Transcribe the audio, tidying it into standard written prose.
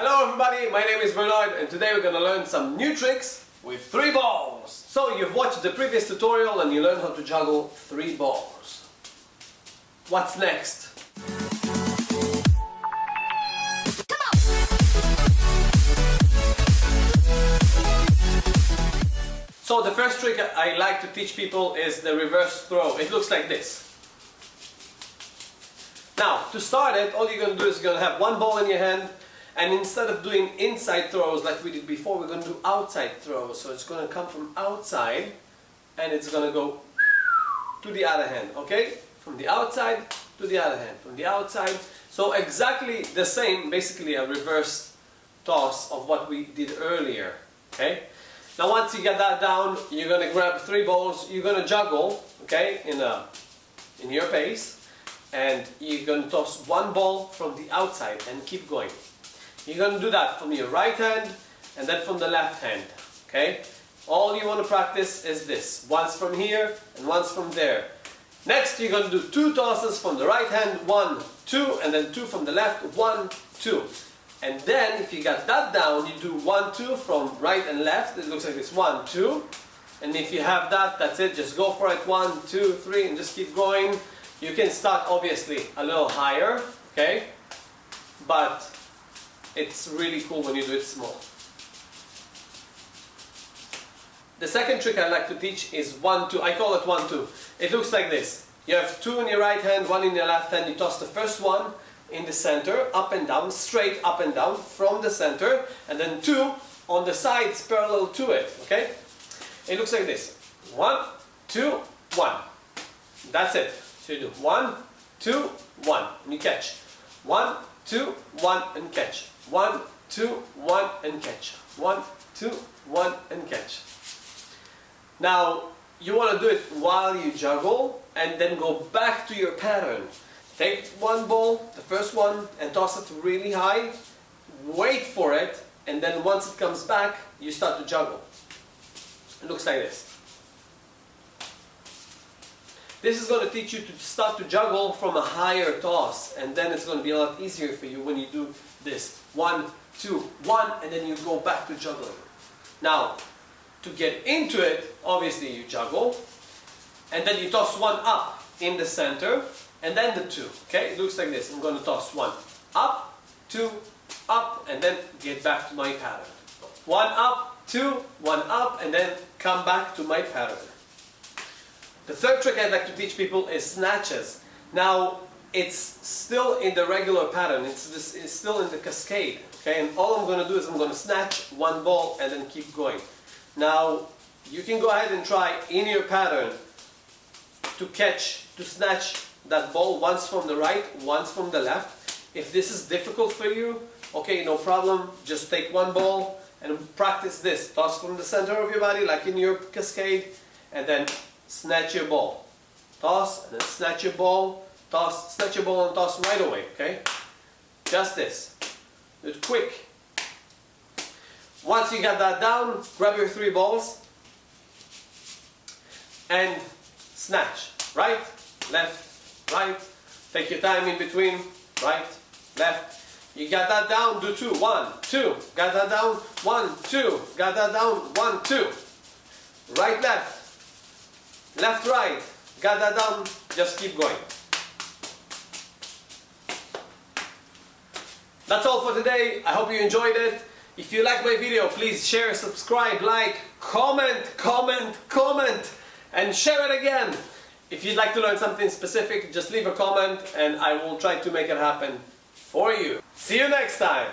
Hello everybody, my name is Bernard and today we're going to learn some new tricks with 3 balls. So you've watched the previous tutorial and you learned how to juggle 3 balls. What's next? So the first trick I like to teach people is the reverse throw. It looks like this. Now, to start it, all you're going to do is you're going to have one ball in your hand, and instead of doing inside throws like we did before, we're going to do outside throws. So it's going to come from outside, and it's going to go to the other hand, okay? From the outside to the other hand, from the outside. So exactly the same, basically a reverse toss of what we did earlier, okay? Now once you get that down, you're going to grab 3 balls, you're going to juggle, okay, in your pace. And you're going to toss 1 ball from the outside and keep going. You're going to do that from your right hand and then from the left hand. Okay? All you want to practice is this. Once from here and once from there. Next you're going to do 2 tosses from the right hand. 1, 2, and then 2 from the left. 1, 2. And then if you got that down, you do 1, 2 from right and left. It looks like this. 1, 2. And if you have that, that's it. Just go for it. 1, 2, 3 and just keep going. You can start obviously a little higher, okay? But it's really cool when you do it small. The second trick I like to teach is 1, 2. I call it 1, 2. It looks like this. You have 2 in your right hand, 1 in your left hand. You toss the first one in the center, up and down, straight up and down from the center, and then 2 on the sides parallel to it, okay? It looks like this. 1, 2, 1. That's it. So you do 1, 2, 1, and you catch. 1, 2, 1, and catch. 1, 2, 1, and catch. 1, 2, 1, and catch. Now, you want to do it while you juggle, and then go back to your pattern. Take 1 ball, the first one, and toss it really high. Wait for it, and then once it comes back, you start to juggle. It looks like this. This is going to teach you to start to juggle from a higher toss, and then it's going to be a lot easier for you when you do this. 1, 2, 1, and then you go back to juggling. Now, to get into it, obviously you juggle, and then you toss 1 up in the center, and then the 2. Okay, it looks like this. I'm going to toss 1 up, 2 up, and then get back to my pattern. 1 up, 2, 1 up, and then come back to my pattern. The third trick I'd like to teach people is snatches. Now, it's still in the regular pattern, it's still in the cascade, okay? And all I'm going to do is I'm going to snatch 1 ball and then keep going. Now, you can go ahead and try in your pattern to snatch that ball once from the right, once from the left. If this is difficult for you, okay, no problem, just take 1 ball and practice this. Toss from the center of your body like in your cascade, and then snatch your ball. Toss, and then snatch your ball. Toss, snatch your ball and toss right away, okay? Just this. Do it quick. Once you got that down, grab your 3 balls and snatch. Right, left, right. Take your time in between. Right, left. You got that down, do 2. 1, 2. Got that down. 1, 2. Got that down. 1, 2. Right, left. Left, right, got that down, just keep going. That's all for today. I hope you enjoyed it. If you like my video, please share, subscribe, like, comment, and share it again. If you'd like to learn something specific, just leave a comment and I will try to make it happen for you. See you next time.